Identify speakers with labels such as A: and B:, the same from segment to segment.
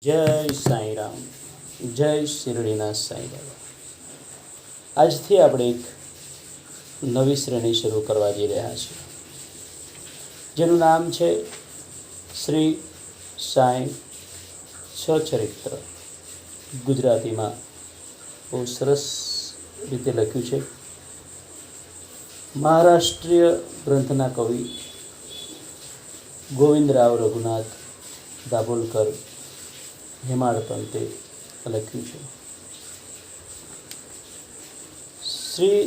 A: જય સાંઈ રામ, જય શિરડીના સાંઈ બાબા. આજથી આપણે એક નવી શ્રેણી શરૂ કરવા જઈ રહ્યા છીએ, જેનું નામ છે શ્રી સાંઈ સચરિત્ર. ગુજરાતીમાં બહુ સરસ રીતે લખ્યું છે. મહારાષ્ટ્રીય ગ્રંથના કવિ ગોવિંદરાવ રઘુનાથ દાભોલકર હેમાળ પંતે લખ્યું છે. શ્રી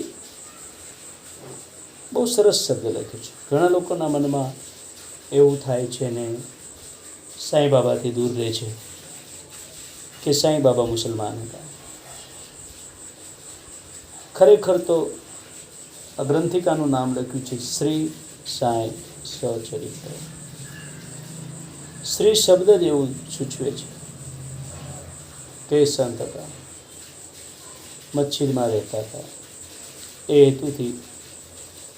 A: બહુ સરસ શબ્દ લખ્યું છે. ઘણા લોકોના મનમાં એવું થાય છે ને સાંઈ બાબાથી દૂર રહે છે કે સાંઈ બાબા મુસલમાન હતા. ખરેખર તો આ ગ્રંથિકાનું નામ લખ્યું છે શ્રી સાંઈ સચરિત્ર. શ્રી શબ્દ જ એવું સૂચવે છે કે સંત હતા, મસ્જિદમાં રહેતા હતા, એ હેતુથી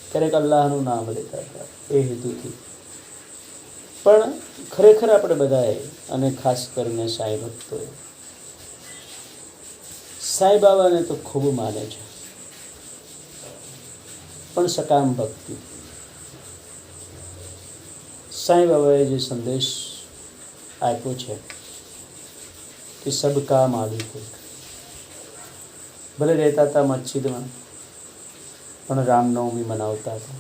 A: ક્યારેક અલ્લાહનું નામ લેતા હતા, એ હેતુથી. પણ ખરેખર આપણે બધાએ, અને ખાસ કરીને સાંઈ ભક્તોએ, સાંઈ બાબાને તો ખૂબ માને છે, પણ સકામ ભક્તિ. સાંઈ બાબાએ જે સંદેશ આપ્યો છે કે સબકા માલિક. ભલે રહેતા હતા મસ્જિદમાં, પણ રામનવમી મનાવતા હતા,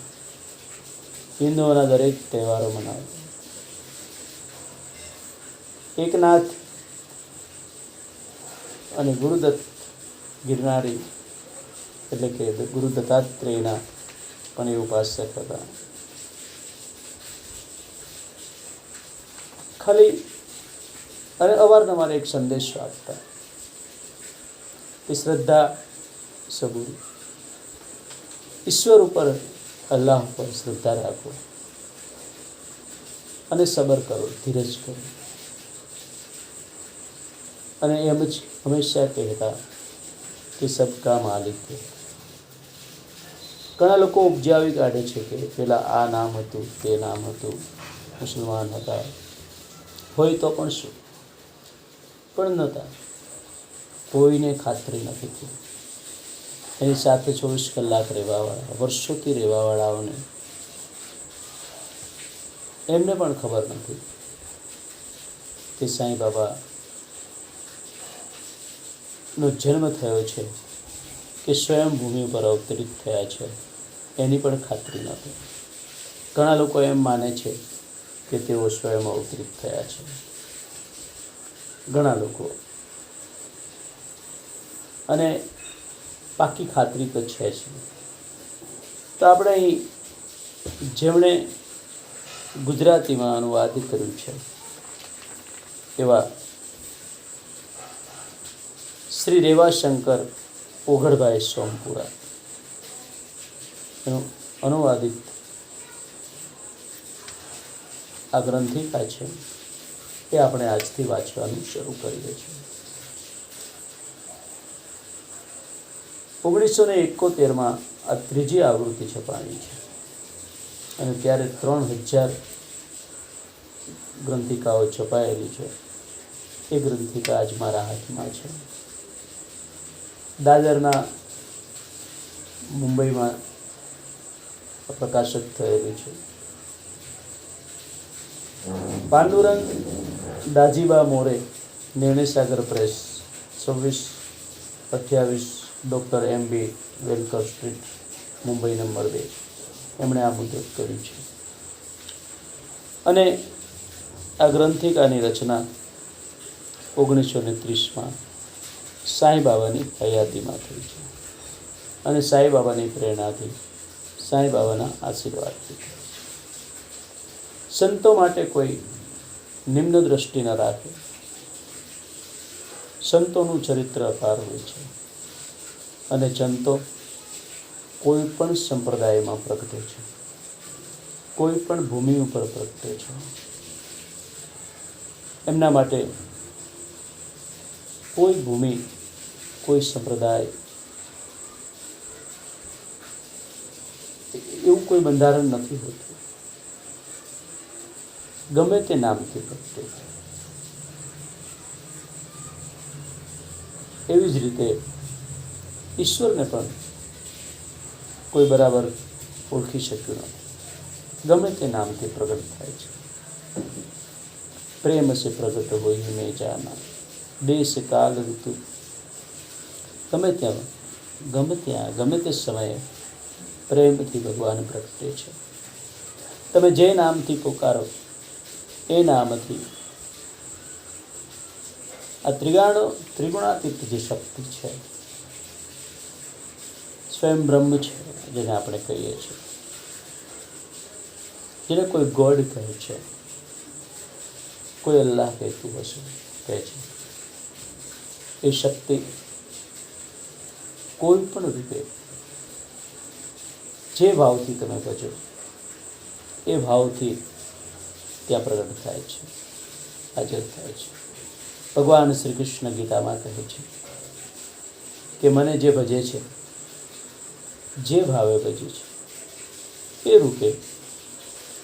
A: હિન્દુઓના દરેક તહેવારો મનાવતા. એકનાથ અને ગુરુદત્ત ગિરનારી એટલે કે ગુરુ દત્તાત્રેયના પણ એ ઉપાસક હતા. ખાલી અને અવારનવાર એક સંદેશો આપતા કે શ્રદ્ધા સબૂરી, ઈશ્વર ઉપર, અલ્લાહ ઉપર શ્રદ્ધા રાખો અને સબર કરો, ધીરજ કરો. અને એમ જ હંમેશા કહેતા કે સબકા માલિક. ઘણા લોકો ઉપજાવી કાઢે છે કે પેલા આ નામ હતું, તે નામ હતું, મુસલમાન હતા. હોય તો પણ શું, પણ નહોતા. કોઈને ખાતરી નથી થઈ. એની સાથે 24 કલાક રહેવાવાળા, વર્ષોથી રહેવાવાળાઓને એમને પણ ખબર નથી કે સાંઈ બાબાનો જન્મ થયો છે કે સ્વયં ભૂમિ પર અવતરિત થયા છે, એની પણ ખાતરી નથી. ઘણા લોકો એમ માને છે કે તેઓ સ્વયં અવતરિત થયા છે, ઘણા લોકો, અને પાકી ખાતરી તો છે જ. તો આપણે અહીં જેમણે ગુજરાતીમાં અનુવાદ કર્યું છે એવા શ્રી રેવાશંકર ઓઘડભાઈ સોમપુરા એનું અનુવાદિત આ ગ્રંથિકા છે, એ આપણે આજથી વાંચવાનું શરૂ કરીએ છીએ. 1971માં આ ત્રીજી આવૃત્તિ છપાણી છે, અને ત્યારે 3000 ગ્રંથિકાઓ છપાયેલી છે. એ ગ્રંથિકા આજ મારા હાથમાં છે. દાદરના મુંબઈમાં પ્રકાશિત થયેલી છે. Pandurang Dajiba More, Nirnaysagar press, 2628 doctor MB Velkar street, Mumbai number 2. એમણે આ મુદ્રત કર્યું છે. અને આ ગ્રંથિકાની રચના 1930માં સાંઈ બાબાની હયાતીમાં થઈ છે, અને સાંઈ બાબાની પ્રેરણાથી, સાંઈ બાબાના આશીર્વાદથી. સંતો માટે કોઈ નિમ્ન દ્રષ્ટિ ન રાખે. સંતોનું ચરિત્ર અપાર હોય છે, અને સંતો કોઈ પણ સંપ્રદાયમાં પ્રગટે છે, કોઈ પણ ભૂમિ ઉપર પ્રગટે છે. એમના માટે કોઈ ભૂમિ, કોઈ સંપ્રદાય, એવું કોઈ બંધારણ નથી હોતું. ગમે તે નામથી પ્રગટે. એવી જ રીતે ઈશ્વરને પણ કોઈ બરાબર ઓળખી શક્યું નથી. ગમે તે નામથી પ્રગટ થાય છે. પ્રેમ સે પ્રગટ હોય મેં જાના, દેશ કાલ ઋતુ, ગમે ત્યાં ગમે તે સમયે પ્રેમથી ભગવાન પ્રગટે છે. તમે જે નામથી પુકારો એ નામથી આ ત્રિગુણાતીત જે શક્તિ છે, સ્વયં બ્રહ્મ છે, જેને આપણે કહીએ છીએ, જેને કોઈ ગોડ કહે છે, કોઈ અલ્લાહ કહેતું હશે, કહે છે, એ શક્તિ કોઈ પણ રૂપે જે ભાવથી તમે ભજો એ ભાવથી ત્યાં પ્રગટ થાય છે, હાજર થાય છે. ભગવાન શ્રી કૃષ્ણ ગીતામાં કહે છે કે મને જે ભજે છે, જે ભાવે ભજે છે, એ રૂપે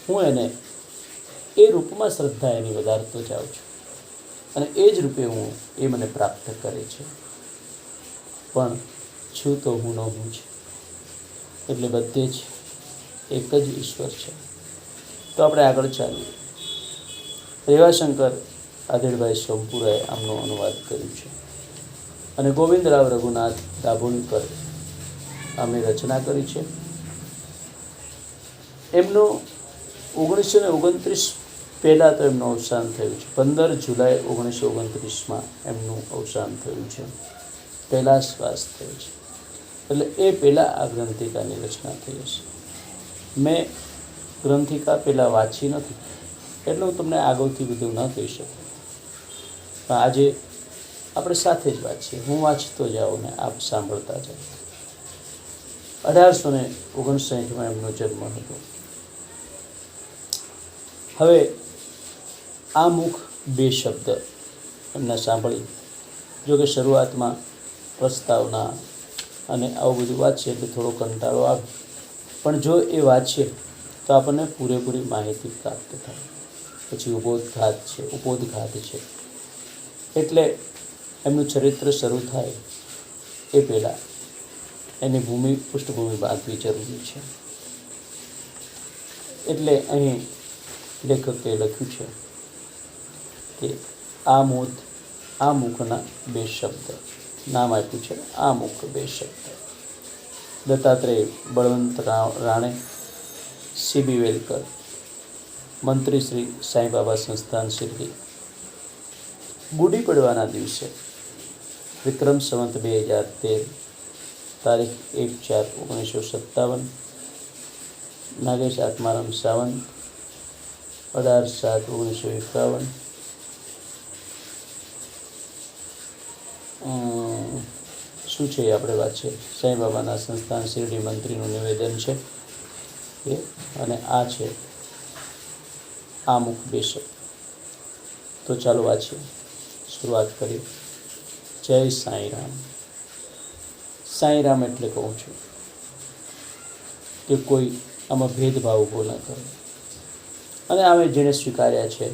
A: હું એને એ રૂપમાં શ્રદ્ધા એની વધારતો જાઉં છું અને એ જ રૂપે એ મને પ્રાપ્ત કરે છે. પણ છું તો હું ન હું છે, એટલે બધે જ એક જ ઈશ્વર છે. તો આપણે આગળ ચાલીએ. રેવાશંકર આધેડભાઈ સોમપુરાએ આમનો અનુવાદ કર્યું છે અને ગોવિંદરાવ રઘુનાથ દાભોલકર આમની રચના કરી છે. એમનું 1929 પહેલાં તો એમનું અવસાન થયું છે. 15 જુલાઈ 1929 એમનું અવસાન થયું છે. પહેલાં શ્વાસ થયો છે, એટલે એ પહેલાં આ ગ્રંથિકાની રચના થઈ હશે. મેં ગ્રંથિકા પહેલાં વાંચી નથી, એટલે હું તમને આગળથી બધું ન કહી શકું. પણ આજે આપણે સાથે જ વાંચીએ. હું વાંચતો જાઉં ને આપ સાંભળતા જાઓ. 1859 એમનો જન્મ હતો. હવે આ મુખ બે શબ્દ એમના સાંભળી, જો કે શરૂઆતમાં પ્રસ્તાવના અને આવું બધું વાંચીએ એટલે થોડો કંટાળો આવે, પણ જો એ વાંચીએ તો આપણને પૂરેપૂરી માહિતી પ્રાપ્ત થાય. પછી ઉપોદઘાત છે, એટલે એમનું ચરિત્ર શરૂ થાય એ પહેલાં એની પૃષ્ઠભૂમિ બાંધવી જરૂરી છે. એટલે અહીં લેખકે લખ્યું છે કે આ મુખના બે શબ્દ, નામ આપ્યું છે આ મુખ બે શબ્દ. દત્તાત્રેય બળવંત રાણે, CB વેલકર, મંત્રી શ્રી સાંઈબાબા સંસ્થાન શિરડી. ગુડી પડવાના દિવસે વિક્રમ સંવત 2013, તારીખ 1/4/1957, નાગેશ આત્મારામ સાવંત, 18/7/1951. શું છે એ આપણે વાત છે. સાંઈબાબાના સંસ્થાન શિરડી મંત્રીનું નિવેદન છે એ, અને આ છે આ મુખ બે શબ્દ. તો ચાલો વાંચીએ, શરૂઆત કરીએ. જય સાંઈરામ. સાંઈરામ એટલે કહું છું કે કોઈ આમાં ભેદભાવ ઊભો ન કરે. અને આમે જેણે સ્વીકાર્યા છે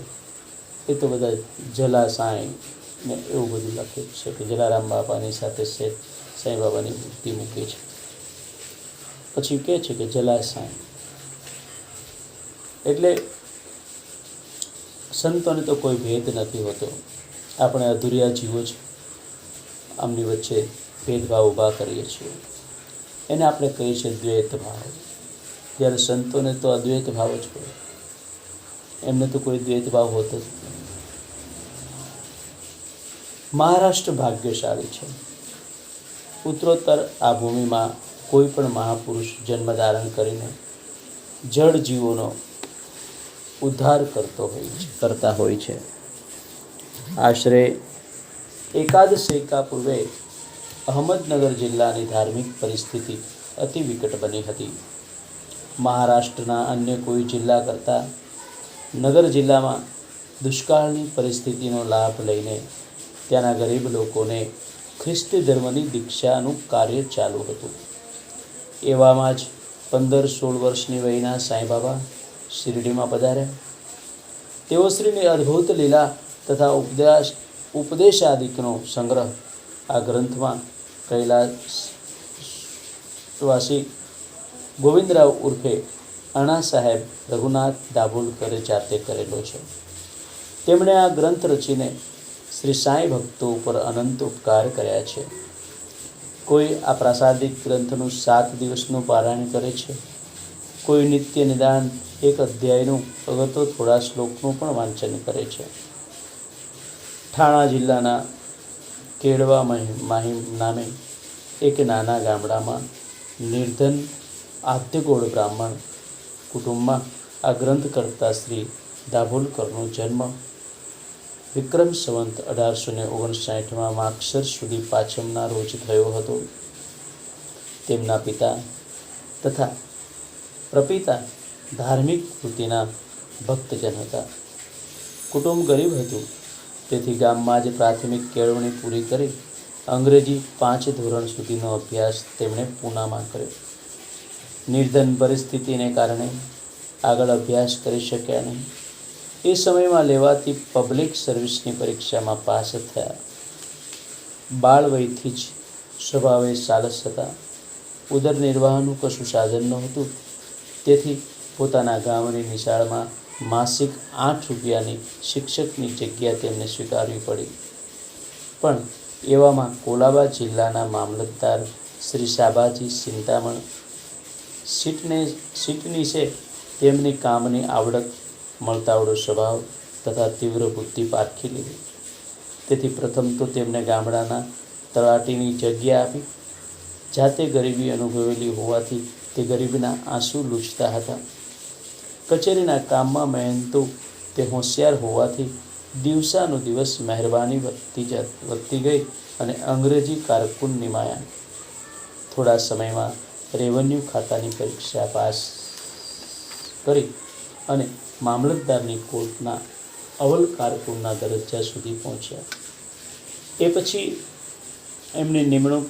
A: એ તો બધા જલા સાંઈ ને એવું બધું લખે છે કે જલારામ બાપાની સાથે સાંઈબાબાની મૂર્તિ મૂકી છે, પછી કહે છે કે જલા સાંઈ. એટલે સંતોને તો કોઈ ભેદ નથી હોતો. આપણે અધૂરિયા જીવો છે, આમની વચ્ચે ભેદભાવ ઊભા કરીએ છીએ, એને આપણે કહીએ છીએ દ્વૈત ભાવ. જ્યારે સંતોને તો અદ્વૈત ભાવ જ હોય, એમને તો કોઈ દ્વૈત ભાવ હોતો જ નથી. મહારાષ્ટ્ર ભાગ્યશાળી છે. ઉત્તરોત્તર આ ભૂમિમાં કોઈ પણ મહાપુરુષ જન્મ ધારણ કરીને જળ જીવોનો ઉદ્ધાર કરતા હોય છે. આશરે એકાદ સૈકા પૂર્વે અહમદનગર જિલ્લાની ધાર્મિક પરિસ્થિતિ અતિ વિકટ બની હતી. મહારાષ્ટ્રના અન્ય કોઈ જિલ્લા કરતાં નગર જિલ્લામાં દુષ્કાળની પરિસ્થિતિનો લાભ લઈને ત્યાંના ગરીબ લોકોને ખ્રિસ્તી ધર્મની દીક્ષાનું કાર્ય ચાલુ હતું. એવામાં જ 15-16 વર્ષની વયના સાંઈબાબા શિરડીમાં પધાર્યા. તેઓ શ્રીની અદ્ભુત લીલા તથા ઉપદેશાદિકનો સંગ્રહ આ ગ્રંથમાં કૈલાસવાસી ગોવિંદરાવ ઉર્ફે અણા સાહેબ રઘુનાથ દાભોલકરે જાતે કરેલો છે. તેમણે આ ગ્રંથ રચીને શ્રી સાંઈ ભક્તો ઉપર અનંત ઉપકાર કર્યા છે. કોઈ આ પ્રાસાદિક ગ્રંથનું 7 દિવસનું પારાયણ કરે છે, કોઈ નિત્ય નિદાન 1 અધ્યાયનું અગતો થોડા શ્લોકનું પણ વાંચન કરે છે. ઠાણા જિલ્લાના કેળવા માહીમ નામે એક નાના ગામડામાં નિર્ધન આદ્યગોળ બ્રાહ્મણ કુટુંબમાં આ ગ્રંથ કરતા શ્રી દાભોલકરનો જન્મ વિક્રમ સંવંત 1859 માગસર સુધી પાછમના રોજ થયો હતો. તેમના પિતા તથા પ્રપિતા ધાર્મિક વૃત્તિના ભક્તજન હતા. કુટુંબ ગરીબ હતું, તેથી ગામમાં જ પ્રાથમિક કેળવણી પૂરી કરી અંગ્રેજી 5 ધોરણ સુધીનો અભ્યાસ તેમણે પૂનામાં કર્યો. નિર્ધન પરિસ્થિતિને કારણે આગળ અભ્યાસ કરી શક્યા નહીં. એ સમયમાં લેવાતી પબ્લિક સર્વિસની પરીક્ષામાં પાસ થયા. બાળ વયથી જ સ્વભાવે સાલસ હતા. ઉદર નિર્વાહનું કશું સાધન નહોતું, તેથી પોતાના ગામની નિશાળમાં માસિક 8 રૂપિયાની શિક્ષકની જગ્યા તેમને સ્વીકારવી પડી. પણ એવામાં કોલાબા જિલ્લાના મામલતદાર શ્રી સાબાજી ચિંતામણ સીટનીસે તેમની કામની આવડત, મળતાવડો સ્વભાવ તથા તીવ્ર બુદ્ધિ પારખી લીધી. તેથી પ્રથમ તો તેમને ગામડાના તલાટીની જગ્યા આપી. જાતે ગરીબી અનુભવેલી હોવાથી તે ગરીબીના આંસુ લૂછતા હતા. કચેરીના કામમાં મહેનતુ તે હોશિયાર હોવાથી દિવસાનો દિવસ મહેરબાની વધતી ગઈ અને અંગ્રેજી કારકુન નિમાયા. થોડા સમયમાં રેવન્યુ ખાતાની પરીક્ષા પાસ કરી અને મામલતદારની કોર્ટના અવલ કારકુનના દરજ્જા સુધી પહોંચ્યા. એ પછી એમની નિમણૂક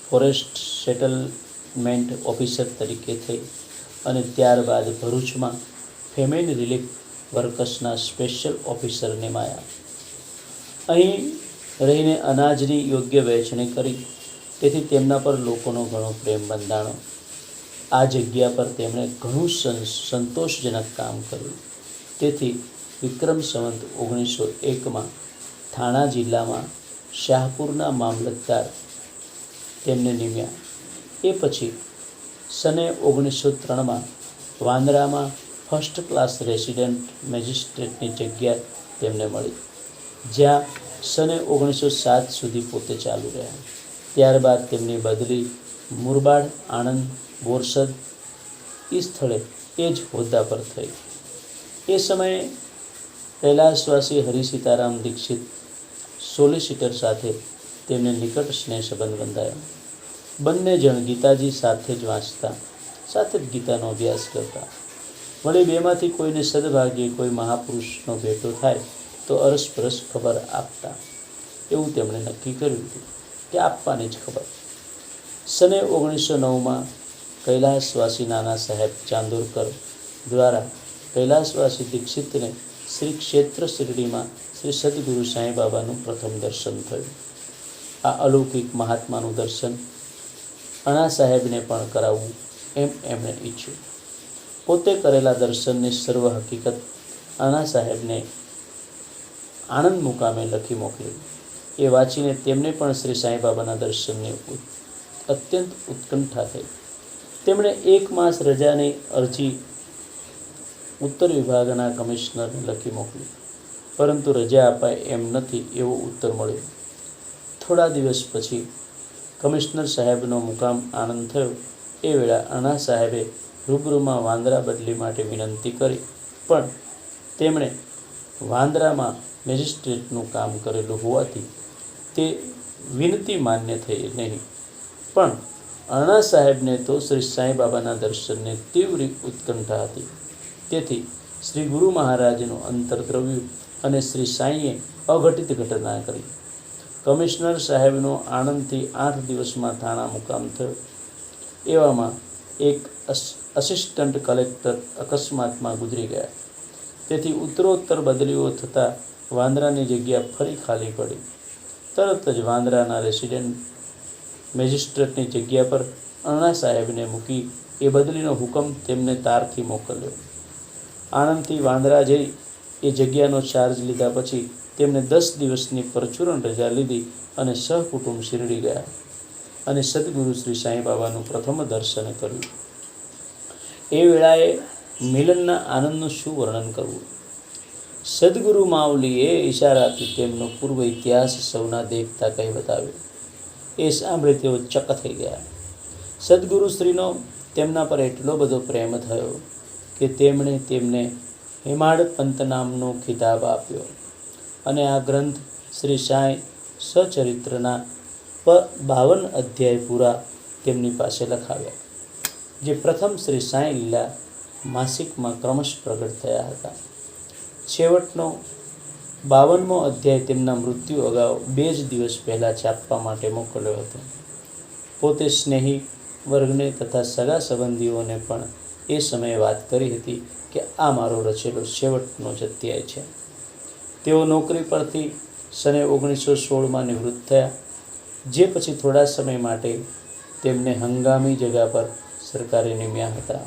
A: ફોરેસ્ટ સેટલમેન્ટ ઓફિસર તરીકે થઈ અને ત્યારબાદ ભરૂચમાં ફેમિન રિલીફ વર્કર્સના સ્પેશિયલ ઓફિસર નિમાયા. અહીં રહીને અનાજની યોગ્ય વહેંચણી કરી, તેથી તેમના પર લોકોનો ઘણો પ્રેમ બંધાણો. આ જગ્યા પર તેમણે ઘણું સંતોષજનક કામ કર્યું. તેથી વિક્રમ સંવંત 1901 થાણા જિલ્લામાં શાહપુરના મામલતદાર તેમને નિમ્યા. એ પછી સને 1903 વાંદરામાં ફર્સ્ટ ક્લાસ રેસિડેન્ટ મેજિસ્ટ્રેટની જગ્યા તેમને મળી, જ્યાં સને 1907 સુધી પોતે ચાલુ રહ્યા. ત્યારબાદ તેમની બદલી મુરબાડ, આણંદ, બોરસદ એ સ્થળે એ જ હોદ્દા પર થઈ. એ સમયે કૈલાસવાસી હરિસીતારામ દીક્ષિત સોલિસિટર સાથે તેમને નિકટ સ્નેહ સંબંધ બંધાયો. બંને જણ ગીતાજી સાથે જ વાંચતા, સાથે જ ગીતાનો અભ્યાસ કરતા. વળી બેમાંથી કોઈને સદભાગ્યે કોઈ મહાપુરુષનો ભેટો થાય તો અરસપરસ ખબર આપતા. એવું તેમણે નક્કી કર્યું હતું કે આપવાની જ ખબર. સને 1909 કૈલાસવાસી નાના સાહેબ ચાંદોરકર દ્વારા કૈલાસવાસી દીક્ષિતને શ્રી ક્ષેત્ર શિરડીમાં શ્રી સદગુરુ સાંઈ બાબાનું પ્રથમ દર્શન થયું. આ અલૌકિક મહાત્માનું દર્શન અણા સાહેબને પણ કરાવવું એમ એમણે ઈચ્છ્યું. પોતે કરેલા દર્શનની સર્વ હકીકત અણા સાહેબને આણંદ મુકામે લખી મોકલી. એ વાંચીને તેમને પણ શ્રી સાંઈ બાબાના દર્શનની અત્યંત ઉત્કંઠા થઈ. તેમણે 1 માસ રજાની અરજી ઉત્તર વિભાગના કમિશનરને લખી મોકલી, પરંતુ રજા અપાય એમ નથી એવો ઉત્તર મળ્યો. થોડા દિવસ પછી કમિશનર સાહેબનો મુકામ આણંદ થયો. એ વેળા અણા સાહેબે રૂબરૂમાં વાંદરા બદલી માટે વિનંતી કરી, પણ તેમણે વાંદરામાં મેજિસ્ટ્રેટનું કામ કરેલું હોવાથી તે વિનંતી માન્ય થઈ નહીં. પણ અણા સાહેબને તો શ્રી સાંઈ બાબાના દર્શનની તીવ્ર ઉત્કંઠા હતી. તેથી શ્રી ગુરુ મહારાજનું અંતર દ્રવ્યું અને શ્રી સાંઈએ અઘટિત ઘટના કરી. કમિશનર સાહેબનો આણંદથી 8 દિવસમાં થાણા મુકામ થયો. એવામાં એક અસિસ્ટન્ટ કલેક્ટર અકસ્માતમાં ગુજરી ગયા. તેથી ઉત્તરોત્તર બદલીઓ થતાં વાંદરાની જગ્યા ફરી ખાલી પડી. તરત જ વાંદરાના રેસિડેન્ટ મેજિસ્ટ્રેટની જગ્યા પર અણ્ણા સાહેબને મૂકી એ બદલીનો હુકમ તેમને તારથી મોકલ્યો. આનંદથી વાંદરા જઈ એ જગ્યાનો ચાર્જ લીધા પછી તેમણે 10 દિવસની પરચુરણ રજા લીધી અને સહકુટુંબ શિરડી ગયા અને સદગુરુ શ્રી સાંઈ બાબાનું પ્રથમ દર્શન કર્યું. એ વેળાએ મિલનના આનંદનું શું વર્ણન કરવું. સદગુરુ માવલીએ ઈશારાથી તેમનો પૂર્વ ઇતિહાસ સૌના દેખતા કહી બતાવ્યો. એ સાંભળી તેઓ ચક થઈ ગયા. સદગુરુ શ્રીનો તેમના પર એટલો બધો પ્રેમ થયો કે તેમણે તેમને હેમાડ પંત નામનો ખિતાબ આપ્યો અને આ ગ્રંથ શ્રી સાંઈ સચરિત્રના 52 અધ્યાય પૂરા તેમની પાસે લખાવ્યા, જે પ્રથમ શ્રી સાંઈ લીલા માસિકમાં ક્રમશ પ્રગટ થયા હતા. છેવટનો 52મો અધ્યાય તેમના મૃત્યુ અગાઉ 2 જ દિવસ પહેલાં છાપવા માટે મોકલ્યો હતો. પોતે સ્નેહી વર્ગને તથા સગા સંબંધીઓને પણ એ સમયે વાત કરી હતી કે આ મારો રચેલો છેવટનો જ અધ્યાય છે. તેઓ નોકરી પરથી સને 1916માં નિવૃત્ત થયા, જે પછી થોડા સમય માટે તેમને હંગામી જગા પર સરકારે નિમ્યા હતા.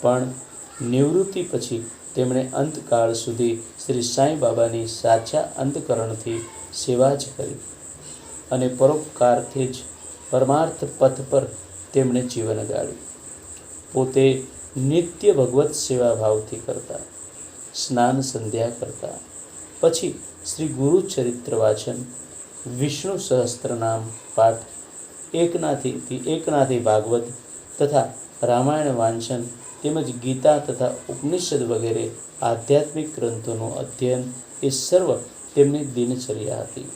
A: પણ નિવૃત્તિ પછી તેમણે અંતકાળ સુધી શ્રી સાંઈ બાબાની સાચા અંતકરણથી સેવા જ કરી અને પરોપકારથી જ પરમાર્થ પથ પર તેમણે જીવન ગાળ્યું. પોતે નિત્ય ભગવત સેવા ભાવથી કરતા, સ્નાન સંધ્યા કરતા, પછી શ્રી ગુરુ ચરિત્ર વાચન, વિષ્ણુ સહસ્ત્રનામ પાઠ, એકનાથી ભાગવત તથા રામાયણ વાંચન તેમજ ગીતા તથા ઉપનિષદ વગેરે આધ્યાત્મિક ગ્રંથોનું અધ્યયન એ સર્વ તેમની દિનચર્યા હતી.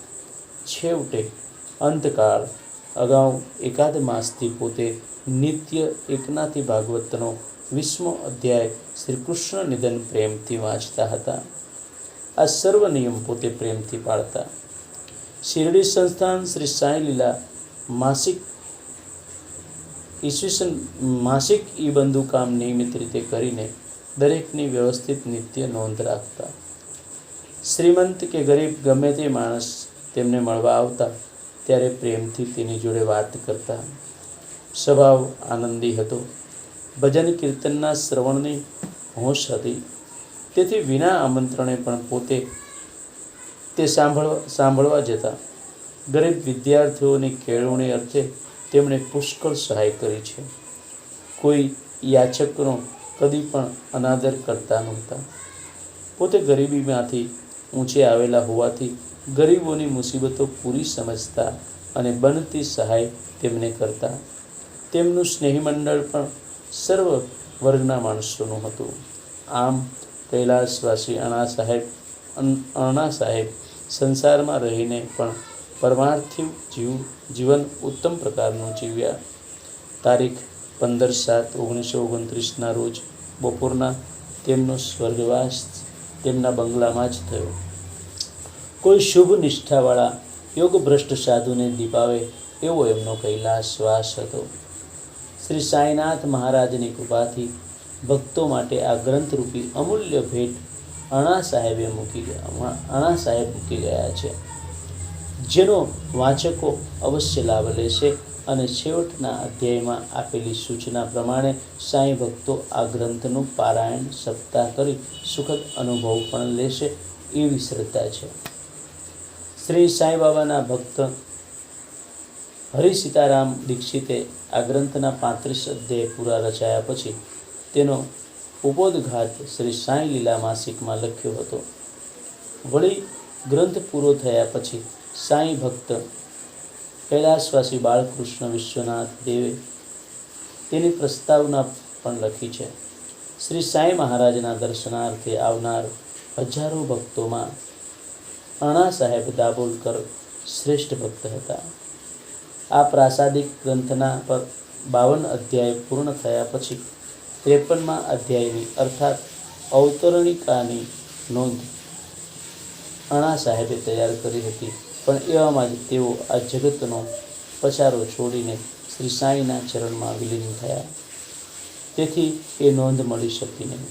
A: છેવટે અંતકાળ અગાઉ એકાદ માસથી પોતે નિત્ય એકનાથી ભાગવતનો 20મો અધ્યાય શ્રી કૃષ્ણ નિધન પ્રેમથી વાંચતા હતા. આ સર્વ નિયમ પોતે પ્રેમથી પાળતા. શિરડી સંસ્થાન શ્રી સાંઈ લીલા માસિક ઈ બંધુ કામ નિયમિત રીતે કરીને દરેકની વ્યવસ્થિત નિત્ય નોંધ રાખતા. શ્રીમંત કે ગરીબ ગમે તે માણસ તેમને મળવા આવતા ત્યારે પ્રેમથી તેની જોડે વાત કરતા. સ્વભાવ આનંદી હતો. ભજન કીર્તનના શ્રવણની હોશ હતી. તેથી વિના આમંત્રણે પણ પોતે તે સાંભળવા જતા. ગરીબ વિદ્યાર્થીઓની કેળવણી અર્થે તેમણે પુષ્કળ સહાય કરી છે. કોઈ યાચકનો કદી પણ અનાદર કરતા નહોતા. પોતે ગરીબીમાંથી ઊંચે આવેલા હોવાથી ગરીબોની મુસીબતો પૂરી સમજતા અને બનતી સહાય તેમને કરતા. તેમનું સ્નેહીમંડળ પણ સર્વ વર્ગના માણસોનું હતું. આમ કૈલાસવાસી અણ્ણા સાહેબ સંસારમાં રહીને પણ પરમાર્થી જીવન ઉત્તમ પ્રકારનું જીવ્યા. તારીખ 15/7/1929ના રોજ બપોરના તેમનો સ્વર્ગવાસ તેમના બંગલામાં જ થયો. કોઈ શુભ નિષ્ઠાવાળા યોગભ્રષ્ટ સાધુને દીપાવે એવો એમનો કૈલાસવાસ હતો. શ્રી સાંઈનાથ મહારાજની કૃપાથી ભક્તો માટે આ ગ્રંથરૂપી અમૂલ્ય ભેટ અણ્ણા સાહેબ મૂકી ગયા છે, જેનો વાચકો અવશ્ય લાભ લેશે અને છેવટના અધ્યાયમાં આપેલી સૂચના પ્રમાણે સાંઈ ભક્તો આ ગ્રંથનું પારાયણ સપ્તાહ કરી સુખદ અનુભવ પણ લેશે એવી શ્રદ્ધા છે. શ્રી સાંઈ બાબાના ભક્ત હરિ સીતારામ દીક્ષિતે આ ગ્રંથના 35 અધ્યાય પૂરા રચાયા પછી તેનો ઉપોદઘાત શ્રી સાંઈ લીલા માસિકમાં લખ્યો હતો. વળી ગ્રંથ પૂરો થયા પછી સાંઈ ભક્ત કૈલાસવાસી બાળકૃષ્ણ વિશ્વનાથ દેવે તેની પ્રસ્તાવના પણ લખી છે. શ્રી સાંઈ મહારાજના દર્શનાર્થે આવનાર હજારો ભક્તોમાં અણ્ણા સાહેબ દાભોલકર શ્રેષ્ઠ ભક્ત હતા. આ પ્રાસાદિક ગ્રંથના પર 52 અધ્યાય પૂર્ણ થયા પછી 53મા અધ્યાયની અર્થાત અવતરણિકાની નોંધ અણ્ણા સાહેબે તૈયાર કરી હતી. પણ એવામાં જ તેઓ આ જગતનો પચારો છોડીને શ્રી સાંઈના ચરણમાં વિલીન થયા. તેથી એ નોંધ મળી શકી નહીં.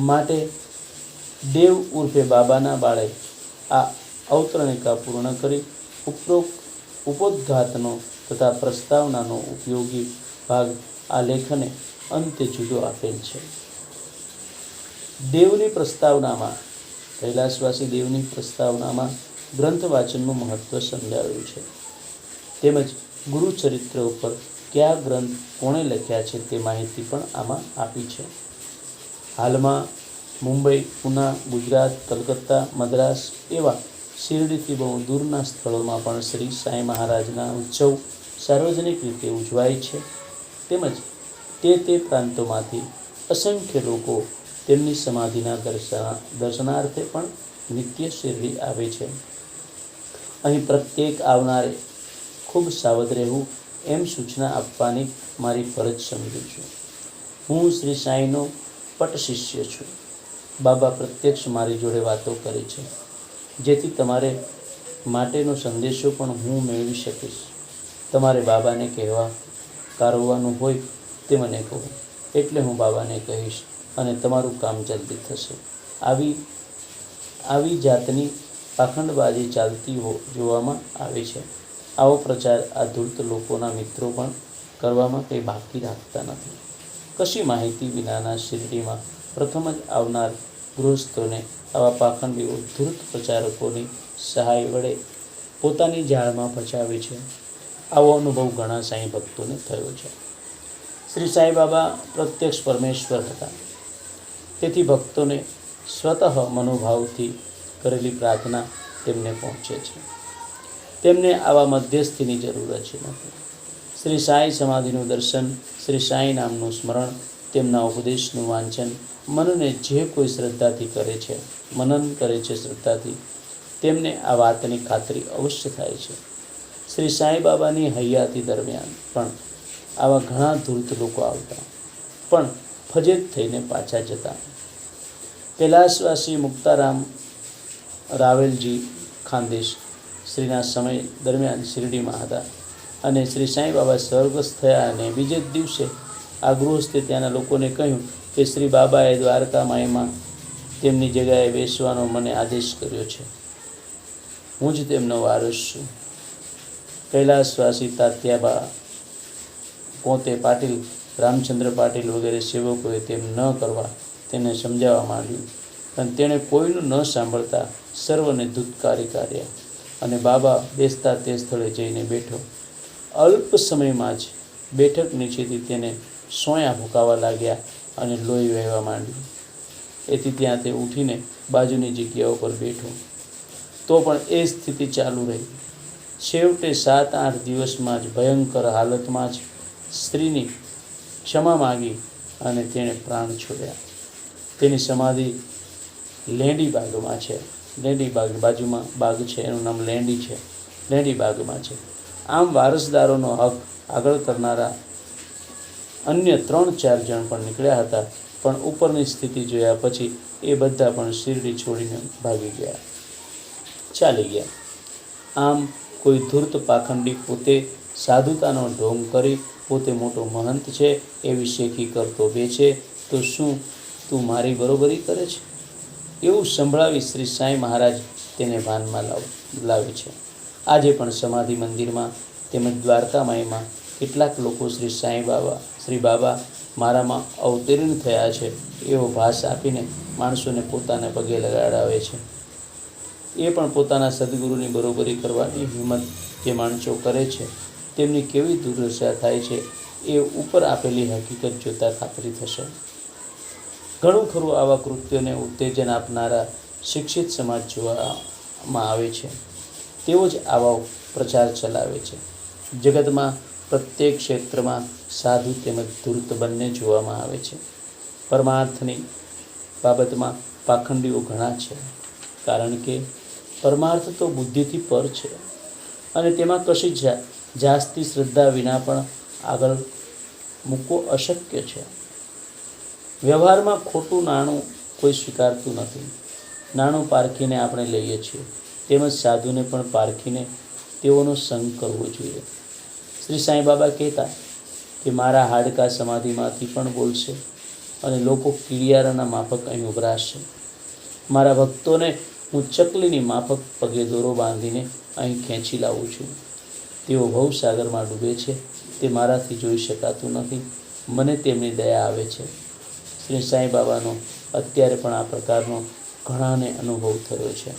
A: માટે દેવ ઉર્ફે બાબાના બાળે આ અવતરણિકા પૂર્ણ કરી ઉપોદ્ઘાતનો તથા પ્રસ્તાવનાનો ઉપયોગી ભાગ આ લેખને અંતે જુદો આપેલ છે. દેવની પ્રસ્તાવનામાં કૈલાસવાસી દેવની પ્રસ્તાવનામાં ગ્રંથ વાચનનું મહત્વ સમજાવ્યું છે, તેમજ ગુરુચરિત્ર ઉપર કયા ગ્રંથ કોણે લખ્યા છે તે માહિતી પણ આમાં આપી છે. હાલમાં મુંબઈ, પુના, ગુજરાત, કલકત્તા, મદ્રાસ એવા શિરડીથી બહુ દૂરના સ્થળોમાં પણ શ્રી સાંઈ મહારાજના ઉત્સવ સાર્વજનિક રીતે ઉજવાય છે, તેમજ તે પ્રાંતોમાંથી અસંખ્ય લોકો તેમની સમાધિના દર્શનાર્થે પણ નિત્ય શિરડી આવે છે. અહીં પ્રત્યેક આવનારે ખૂબ સાવધ રહેવું એમ સૂચના આપવાની મારી ફરજ સમજું છું. હું શ્રી સાંઈનો પટ શિષ્ય છું. બાબા પ્રત્યક્ષ મારી જોડે વાતો કરે છે, જેથી તમારે માટેનો સંદેશો પણ હું મેળવી શકીશ. તમારે બાબાને કારવવાનું હોય તે મને કહો, એટલે હું બાબાને કહીશ અને તમારું કામ જલ્દી થશે. આવી જાતની પાખંડબાજી ચાલતી જોવામાં આવે છે. આવો પ્રચાર આ ધૂર્ત લોકોના મિત્રો પણ કરવામાં કંઈ બાકી રાખતા નથી. કશી માહિતી વિનાના શિરડીમાં પ્રથમ જ આવનાર ગૃહસ્થોને આવા પાખંડીઓ ધૂર્ત પ્રચારકોની સહાય વડે પોતાની જાળમાં ફસાવે છે. આવો અનુભવ ઘણા સાંઈ ભક્તોને થયો છે. શ્રી સાંઈબાબા પ્રત્યક્ષ પરમેશ્વર હતા, તેથી ભક્તોને સ્વતઃ મનોભાવથી કરેલી પ્રાર્થના તેમને પહોંચે છે. તેમને આવા મધ્યસ્થીની જરૂર જ નથી. શ્રી સાંઈ સમાધિનું દર્શન, શ્રી સાંઈ નામનું સ્મરણ, તેમના ઉપદેશનું વાંચન મનને જે કોઈ શ્રદ્ધાથી કરે છે, મનન કરે છે શ્રદ્ધાથી, તેમને આ વાતની ખાતરી અવશ્ય થાય છે. શ્રી સાંઈબાબાની હયાતી દરમિયાન પણ આવા ઘણા ધૂર્ત લોકો આવતા, પણ ફજેત થઈને પાછા જતા. કૈલાસવાસી મુક્તારામ રાવેલજી ખાનદેશ શ્રીના સમય દરમિયાન શિરડીમાં હતા, અને શ્રી સાંઈબાબા સ્વર્ગસ્થ થયા અને બીજે જ દિવસે આ ગૃહસ્થે ત્યાંના લોકોને કહ્યું કે શ્રી બાબાએ દ્વારકા માઈમાં તેમની જગ્યાએ બેસવાનો મને આદેશ કર્યો છે. હું જ તેમનો વારસ છું. કૈલાસવાસી તાત્યાબા, પોતે પાટીલ, રામચંદ્ર પાટીલ વગેરે સેવકોએ તેમ ન કરવા તેને સમજાવવા માંડ્યું, પણ તેણે કોઈનું ન સાંભળતા સર્વને ધૂતકારી કાઢ્યા અને બાબા બેસતા તે સ્થળે જઈને બેઠો. અલ્પ સમયમાં જ બેઠક નીચેથી તેને સોયા ભૂકાવા લાગ્યા અને લોહી વહેવા માંડ્યું. એથી ત્યાં તે ઉઠીને બાજુની જગ્યાઓ પર બેઠો, તો પણ એ સ્થિતિ ચાલુ રહી. છેવટે 7-8 દિવસમાં જ ભયંકર હાલતમાં જ સ્ત્રીની ક્ષમા માગી અને તેણે પ્રાણ છોડ્યા. તેની સમાધિ લેંડી બાગમાં છે. લેંડી બાજુમાં બાગ છે, એનું નામ લેંડી છે. લેંડી બાગમાં છે. આમ વારસદારોનો હક આગળ કરનારા અન્ય 3-4 જણ પણ નીકળ્યા હતા, પણ ઉપરની સ્થિતિ જોયા પછી એ બધા પણ શિરડી છોડીને ભાગી ગયા, ચાલી ગયા. આમ કોઈ ધૂર્ત પાખંડી પોતે સાધુતાનો ઢોંગ કરી પોતે મોટો મહંત છે એવી શેખી કરતો બેચે તો શું તું મારી બરોબરી કરે છે? એવું સંભળાવી શ્રી સાંઈ મહારાજ તેને ભાનમાં લાવે છે. આજે પણ સમાધિ મંદિરમાં તેમજ દ્વારકામાઈમાં કેટલાક લોકો શ્રી બાબા મારામાં અવતીર્ણ થયા છે એવો ભાસ આપીને માણસોને પોતાને પગે લગાડાવે છે. એ પણ પોતાના સદગુરુની બરોબરી કરવાની હિંમત જે માણસો કરે છે તેમની કેવી દુર્દશા થાય છે એ ઉપર આપેલી હકીકત જોતાં ખાતરી થશે. ઘણું ખરું આવા કૃત્યોને ઉત્તેજન આપનારા શિક્ષિત સમાજ જોવામાં આવે છે. તેઓ જ આવા પ્રચાર ચલાવે છે. જગતમાં પ્રત્યેક ક્ષેત્રમાં સાધુ તેમજ ધૂર્ત બંને જોવામાં આવે છે. પરમાર્થની બાબતમાં પાખંડીઓ ઘણા છે, કારણ કે પરમાર્થ તો બુદ્ધિથી પર છે અને તેમાં કશી જાસ્તી શ્રદ્ધા વિના પણ આગળ મૂકવો અશક્ય છે. વ્યવહારમાં ખોટું નાણું કોઈ સ્વીકારતું નથી. નાણું પારખીને આપણે લઈએ છીએ, તેમજ સાધુને પણ પારખીને તેઓનો સંગ કરવો જોઈએ. શ્રી સાંઈબાબા કહેતા કે મારા હાડકા સમાધિમાંથી પણ બોલશે અને લોકો કીડિયારાના માફક અહીં ઉભરાશે. મારા ભક્તોને હું ચકલીની માફક પગે દોરો બાંધીને અહીં ખેંચી લાવું છું. તેઓ ભવસાગરમાં ડૂબે છે. તે મારાથી જોઈ શકાતું નથી. મને તેમની દયા આવે છે. શ્રી સાંઈ બાબાનો અત્યારે પણ આ પ્રકારનો ઘણાને અનુભવ થયો છે.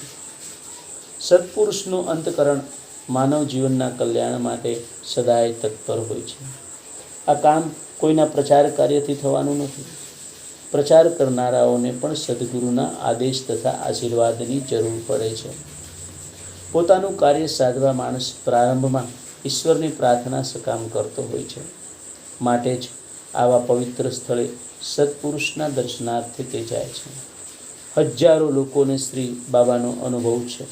A: સત્પુરુષનું અંતકરણ માનવ જીવનના કલ્યાણ માટે સદાય તત્પર હોય છે. આ કામ કોઈના પ્રચાર કાર્યથી થવાનું નથી. પ્રચાર કરનારાઓને પણ સદગુરુના આદેશ તથા આશીર્વાદની જરૂર પડે છે. પોતાનું કાર્ય સાધવા માણસ પ્રારંભમાં ઈશ્વરની પ્રાર્થના સકામ કરતો હોય છે. માટે જ આવા પવિત્ર સ્થળે સત્પુરુષના દર્શનાર્થે તે જાય છે. હજારો લોકોને શ્રી બાબાનો અનુભવ છે,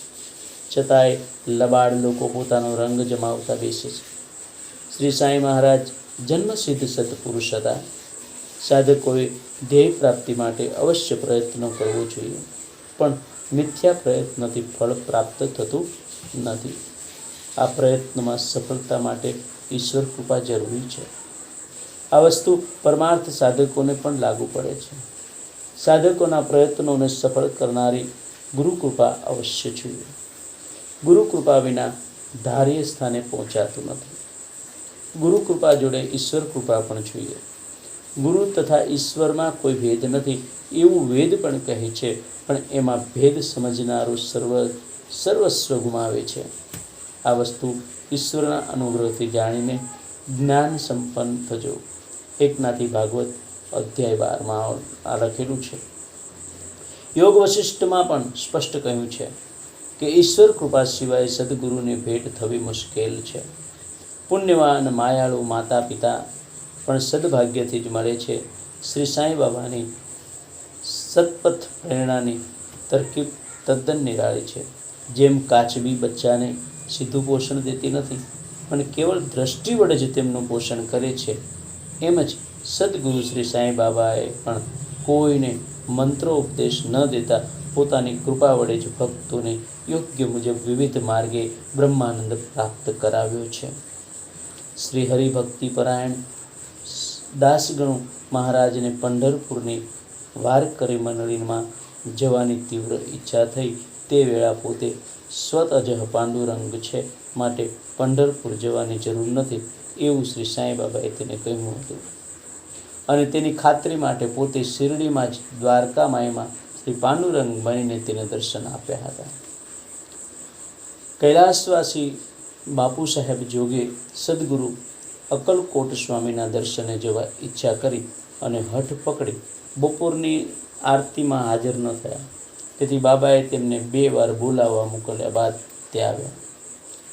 A: છતાંય લબાડ લોકો પોતાનો રંગ જમાવતા બેસે છે. શ્રી સાંઈ મહારાજ જન્મસિદ્ધ સત્પુરુષ હતા. સાધકોએ ધ્યેય પ્રાપ્તિ માટે અવશ્ય પ્રયત્નો કરવો જોઈએ, પણ મિથ્યા પ્રયત્નથી ફળ પ્રાપ્ત થતું નથી. આ પ્રયત્નમાં સફળતા માટે ઈશ્વર કૃપા જરૂરી છે. આ વસ્તુ પરમાર્થ સાધકોને પણ લાગુ પડે છે. સાધકોના પ્રયત્નોને સફળ કરનારી ગુરુકૃપા અવશ્ય જોઈએ. ગુરુકૃપા વિના ધાર્ય સ્થાને પહોંચાતું નથી. ગુરુકૃપા જોડે ઈશ્વર કૃપા પણ જોઈએ. ગુરુ તથા ઈશ્વરમાં કોઈ ભેદ નથી એવું વેદ પણ કહે છે, પણ એમાં ભેદ સમજનારો સર્વસ્વ ગુમાવે છે. આ વસ્તુ ઈશ્વરના અનુગ્રહથી જાણીને જ્ઞાન સંપન્ન થજો. એકનાથી ભાગવત અધ્યાય 12 આ લખેલું છે. યોગ વશિષ્ઠમાં પણ સ્પષ્ટ કહ્યું છે કે ઈશ્વર કૃપા સિવાય સદગુરુની ભેટ થવી મુશ્કેલ છે. પુણ્યવાન માયાળુ માતા પિતા પણ સદભાગ્યથી જ મળે છે. શ્રી સાંઈ બાબાની સતપથ પ્રેરણાની તરકીબ તદ્દન નિરાળી છે. જેમ કાચબી બચ્ચાને સીધું પોષણ દેતી નથી, પણ કેવળ દ્રષ્ટિ વડે જ તેમનું પોષણ કરે છે, એમ જ સદગુરુ શ્રી સાંઈ બાબાએ પણ કોઈને મંત્રો ઉપદેશ ન દેતા પોતાની કૃપા વડે જ ભક્તોને યોગ્ય મુજબ વિવિધ માર્ગે બ્રહ્માનંદ પ્રાપ્ત કરાવ્યો છે. શ્રી હરિભક્તિ પરાયણ દાસગણુ મહારાજને પંઢરપુરની વારકરી મંડળીમાં જવાની તીવ્ર ઈચ્છા થઈ. તે વેળા પોતે સ્વતઃ પાંડુરંગ છે, માટે પંઢરપુર જવાની જરૂર નથી એવું શ્રી સાંઈ બાબાએ તેને કહ્યું હતું. અને તેની ખાતરી માટે પોતે શિરડીમાં જ દ્વારકા માયમાં શ્રી પાંડુરંગ બનીને તેને દર્શન આપ્યા હતા. કૈલાસવાસી બાપુ સાહેબ જોગે સદગુરુ અક્કલકોટ સ્વામીના દર્શને જવા ઈચ્છા કરી અને હઠ પકડી બપોરની આરતીમાં હાજર ન થયા. તેથી બાબાએ તેમને 2 વાર બોલાવવા મોકલ્યા બાદ તે આવ્યા.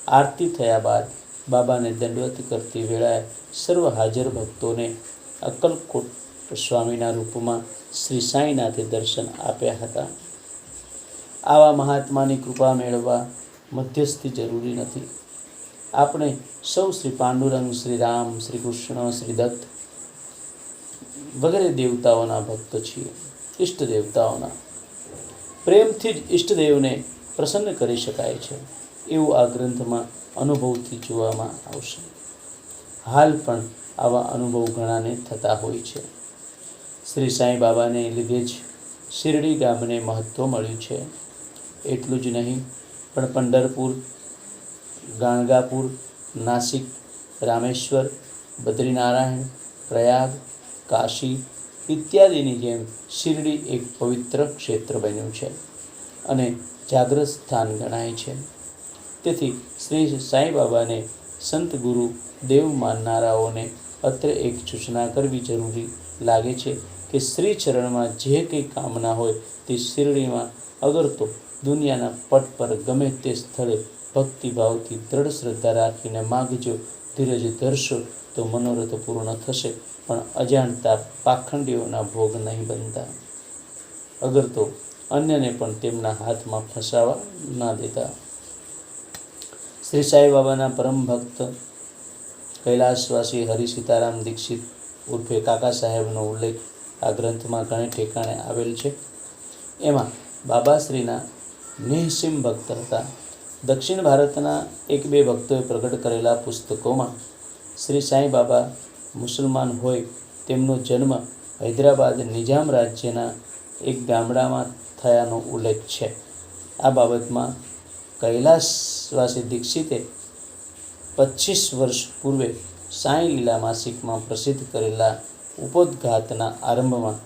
A: આરતી થયા બાદ બાબાને દંડવત કરતી વેળાએ સર્વ હાજર ભક્તોને અક્કલકોટ સ્વામીના રૂપમાં શ્રી સાંઈનાથે દર્શન આપ્યા હતા. આવા મહાત્માની કૃપા મેળવવા મધ્યસ્થી જરૂરી નથી. આપણે સૌ શ્રી પાંડુરંગ, શ્રી રામ, શ્રી કૃષ્ણ, શ્રી દત્ત વગેરે દેવતાઓના ભક્ત છીએ. ઈષ્ટ દેવતાઓના પ્રેમથી જ ઈષ્ટદેવને પ્રસન્ન કરી શકાય છે એવું આ ગ્રંથમાં અનુભવથી જોવામાં આવશે. હાલ પણ આવા અનુભવ ઘણાને થતા હોય છે. શ્રી સાંઈ બાબાને લીધે જ શિરડી ગામને મહત્ત્વ મળ્યું છે. એટલું જ નહીં, પણ પંઢરપુર, ગાણગાપુર, નાસિક, રામેશ્વર, બદ્રીનારાયણ, પ્રયાગ, કાશી ઇત્યાદિની જેમ શિરડી એક પવિત્ર ક્ષેત્ર બન્યું છે અને જાગ્રત સ્થાન ગણાય છે. તેથી શ્રી સાંઈ બાબાને સંત ગુરુ દેવ માનનારાઓને અત્રે એક સૂચના કરવી જરૂરી લાગે છે કે શ્રી ચરણમાં જે કંઈ કામના હોય તે શિરડીમાં અગર તો દુનિયાના પટ પર ગમે તે સ્થળે ભક્તિભાવથી દ્રઢ શ્રદ્ધા રાખીને માગજો, ધીરજ ધરશો તો મનોરથ પૂર્ણ થશે, પણ અજાણતા પાખંડીઓના ભોગ નહીં બનતા. અગર તો અન્યને પણ તેમના હાથમાં ફસાવા ના દેતા. શ્રી સાંઈ બાબાના પરમ ભક્ત કૈલાસવાસી હરિ સીતારામ દીક્ષિત ઉર્ફે કાકા સાહેબનો ઉલ્લેખ આ ગ્રંથમાં ઘણે ઠેકાણે આવેલ છે. એમાં બાબાશ્રીના નિઃસીમ ભક્ત હતા. દક્ષિણ ભારતના 1-2 ભક્તોએ પ્રગટ કરેલા પુસ્તકોમાં શ્રી સાંઈ બાબા મુસલમાન હોય તેમનો જન્મ હૈદરાબાદ નિજામ રાજ્યના એક ગામડામાં થયાનો ઉલ્લેખ છે આ બાબતમાં કૈલાસવાસી દીક્ષિતે 25 વર્ષ પૂર્વે સાંઈ લીલા માસિકમાં પ્રસિદ્ધ કરેલા ઉપોદ્ઘાતના આરંભમાં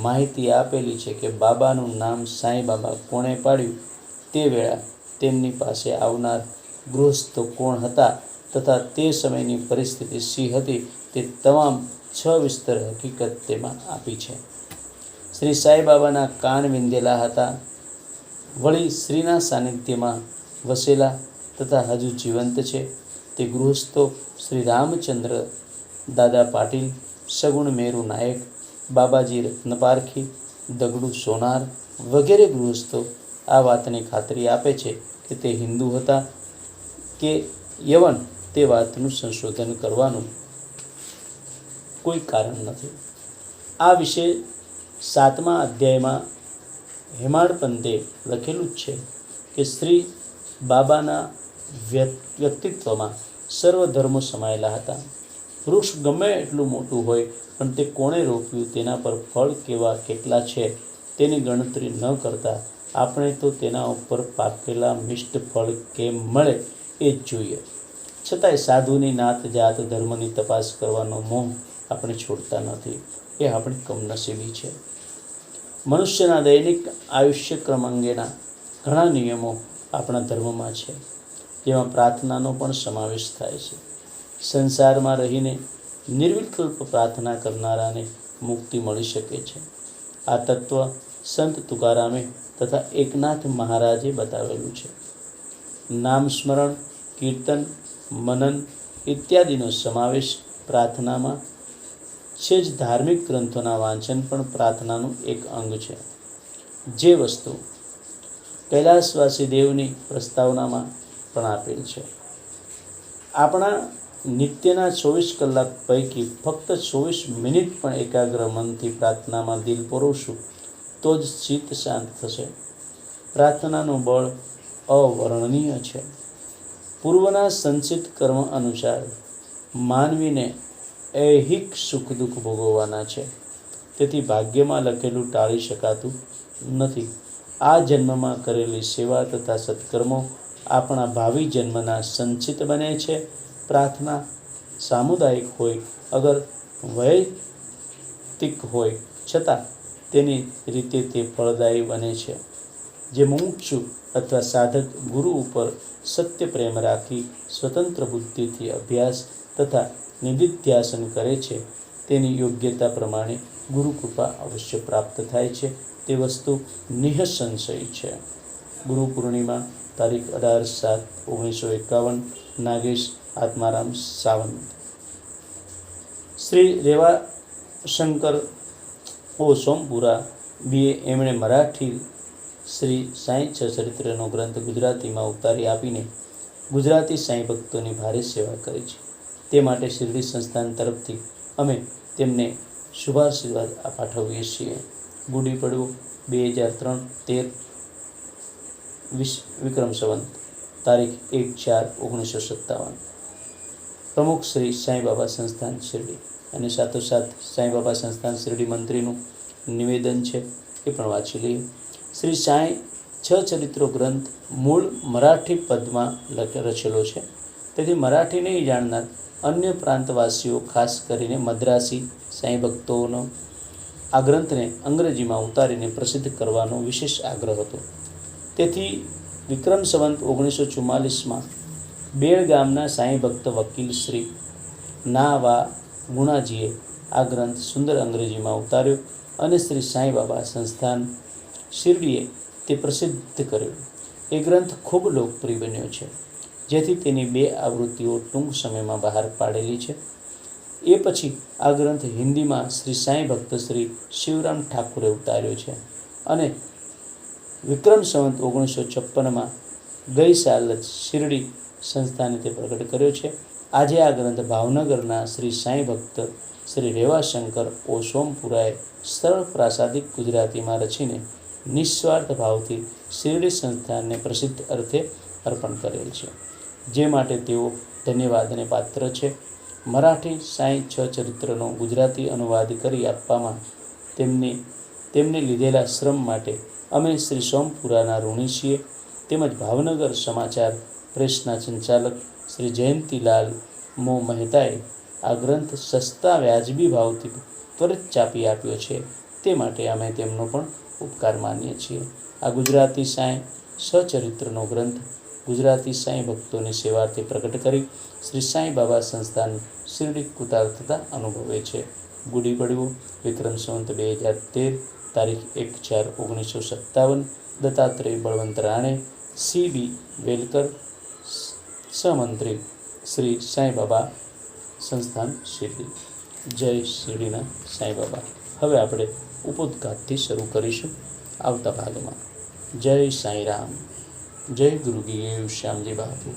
A: માહિતી આપેલી છે કે બાબાનું નામ સાંઈ બાબા કોણે પાડ્યું, તે વેળા તેમની પાસે આવનાર ગૃહસ્થો કોણ હતા તથા તે સમયની પરિસ્થિતિ શી હતી, તે તમામ 6 વિસ્તર હકીકત તેમાં આપી છે. શ્રી સાંઈબાબાના કાન વિંધેલા હતા. વળી શ્રીના સાનિધ્યમાં વસેલા તથા હજુ જીવંત છે તે ગૃહસ્થો શ્રી રામચંદ્ર દાદા પાટીલ, સગુણ મેરુ નાયક, બાબાજી રત્નપારખી, દગડુ સોનાર વગેરે ગૃહસ્થો આ વાતની ખાતરી આપે છે કે તે હિન્દુ હતા કે યવન તે વાતનું સંશોધન કરવાનું કોઈ કારણ નથી. આ વિશે 7મા અધ્યાયમાં હેમાડ પંતે લખેલું જ છે કે શ્રી બાબાના વ્યક્તિત્વમાં સર્વ ધર્મો સમાયેલા હતા. વૃક્ષ ગમે એટલું મોટું હોય પણ તે કોણે રોપ્યું, તેના પર ફળ કેવા કેટલા છે તેની ગણતરી ન કરતા આપણે તો તેના ઉપર પાકેલા મિષ્ટ ફળ કેમ મળે એ જ જોઈએ. છતાંય સાધુની નાત જાત ધર્મની તપાસ કરવાનો મોહ આપણે છોડતા નથી. એ આપણી કમનસીબી છે. મનુષ્યના દૈનિક આયુષ્યક્રમ અંગેના ઘણા નિયમો આપણા ધર્મમાં છે, જેમાં પ્રાર્થનાનો પણ સમાવેશ થાય છે. સંસારમાં રહીને નિર્વિકલ્પ પ્રાર્થના કરનારાને મુક્તિ મળી શકે છે. આ તત્વ સંત તુકારામે તથા એકનાથ મહારાજે બતાવેલું છે. નામ સ્મરણ, કીર્તન, મનન ઇત્યાદિનો સમાવેશ પ્રાર્થનામાં છે જ. ધાર્મિક ગ્રંથોના વાંચન પણ પ્રાર્થનાનું એક અંગ છે, જે વસ્તુ કૈલાસવાસી દેવની પ્રસ્તાવનામાં પણ આપેલ છે. આપણા નિત્યના 24 કલાક પૈકી ફક્ત 24 મિનિટ પણ એકાગ્ર મનથી પ્રાર્થનામાં દિલ પરોવશું તો જ ચિત્ત શાંત થશે. પ્રાર્થનાનું બળ અવર્ણનીય છે. પૂર્વના સંચિત કર્મ અનુસાર માનવીને ઐહિક સુખ દુઃખ ભોગવવાના છે. તેથી ભાગ્યમાં લખેલું ટાળી શકાતું નથી. આ જન્મમાં કરેલી સેવા તથા સત્કર્મો આપણા ભાવિ જન્મના સંચિત બને છે. પ્રાર્થના સામુદાયિક હોય અગર વૈયક્તિક હોય છતાં તેની રીતે તે ફળદાયી બને છે. જે મુમુક્ષુ અથવા સાધક ગુરુ ઉપર સત્ય પ્રેમ રાખી સ્વતંત્ર બુદ્ધિથી અભ્યાસ તથા નિધિધ્યાસન કરે છે, તેની યોગ્યતા પ્રમાણે ગુરુ કૃપા અવશ્ય પ્રાપ્ત થાય છે. તે વસ્તુ નિઃસંશય છે. ગુરુ પૂર્ણિમા તારીખ 18/7/1951 નાગેશ આત્મારામ સાવંત. શ્રી રેવાશંકર ઓ સોમપુરા બીએ, એમણે મરાઠી શ્રી સાંઈ સચરિત્રનો ગ્રંથ ગુજરાતીમાં ઉતારી આપીને ગુજરાતી સાંઈ ભક્તોની ભારે સેવા કરી છે. તે માટે શિરડી સંસ્થાન તરફથી અમે તેમને શુભાશીર્વાદ પાઠવીએ છીએ. ગુડી પડવો 2003-13 વિક્રમ સંવત તારીખ 1/4/1957. પ્રમુખ શ્રી સાંઈબાબા સંસ્થાન શિરડી. અને સાથોસાથ સાંઈબાબા સંસ્થાન શિરડી મંત્રીનું નિવેદન છે, એ પણ વાંચી લઈએ. શ્રી સાંઈ 6 ચરિત્રો ગ્રંથ મૂળ મરાઠી પદમાં રચેલો છે. તેથી મરાઠી નહીં જાણનાર અન્ય પ્રાંતવાસીઓ, ખાસ કરીને મદ્રાસી સાંઈ ભક્તોનો આ ગ્રંથને અંગ્રેજીમાં ઉતારીને પ્રસિદ્ધ કરવાનો વિશેષ આગ્રહ હતો. તેથી વિક્રમ સંવત 1944માં બેળ ગામના સાંઈ ભક્ત વકીલ શ્રી ના વા ગુણાજીએ આ ગ્રંથ સુંદર અંગ્રેજીમાં ઉતાર્યો અને શ્રી સાંઈબાબા સંસ્થાન શિરડીએ તે પ્રસિદ્ધ કર્યો. એ ગ્રંથ ખૂબ લોકપ્રિય બન્યો છે, જેથી તેની 2 આવૃત્તિઓ ટૂંક સમયમાં બહાર પાડેલી છે. એ પછી આ ગ્રંથ હિન્દીમાં શ્રી સાંઈ ભક્ત શ્રી શિવરામ ઠાકુરે ઉતાર્યો છે અને વિક્રમ સંવત 1956માં ગઈ સાલ જ શિરડી સંસ્થાને તે પ્રગટ કર્યો છે. આજે આ ગ્રંથ ભાવનગરના શ્રી સાંઈ ભક્ત શ્રી રેવાશંકર ઓ સોમપુરાએ સરળ પ્રાસાદિક ગુજરાતીમાં રચીને નિસ્વાર્થ ભાવથી શિરડી સંસ્થાનને પ્રસિદ્ધ અર્થે અર્પણ કરેલ છે, જે માટે તેઓ ધન્યવાદને પાત્ર છે. મરાઠી સાંઈ 6 ચરિત્રનો ગુજરાતી અનુવાદ કરી આપવામાં તેમને લીધેલા શ્રમ માટે અમે શ્રી સોમપુરાના ઋણી છીએ. તેમજ ભાવનગર સમાચાર પ્રેસના સંચાલક શ્રી જયંતિલાલ મો મહેતાએ આ ગ્રંથ સસ્તા વ્યાજબી ભાવથી ત્વરિત ચાપી આપ્યો છે, તે માટે અમે તેમનો પણ ઉપકાર માનીએ છીએ. આ ગુજરાતી સાંઈ સચરિત્રનો ગ્રંથ ગુજરાતી સાંઈ ભક્તોની સેવાર્થે પ્રગટ કરી શ્રી સાંઈ બાબા સંસ્થાન શિરડી કૃતાર્થતા અનુભવે છે. ગુડી પડવો વિક્રમ સંવત 2013, તારીખ 1/4/1957. દત્તાત્રેય બળવંત રાણે, CB વેલકર, સહમંત્રી શ્રી સાંઈ બાબા સંસ્થાન શિરડી. જય શિરડીના સાંઈ બાબા. હવે આપણે ઉપોદ્ઘાતથી શરૂ કરીશું આવતા ભાગમાં. જય સાંઈ રામ. જય ગુરુ ગીર શ્યામજી બાપુ.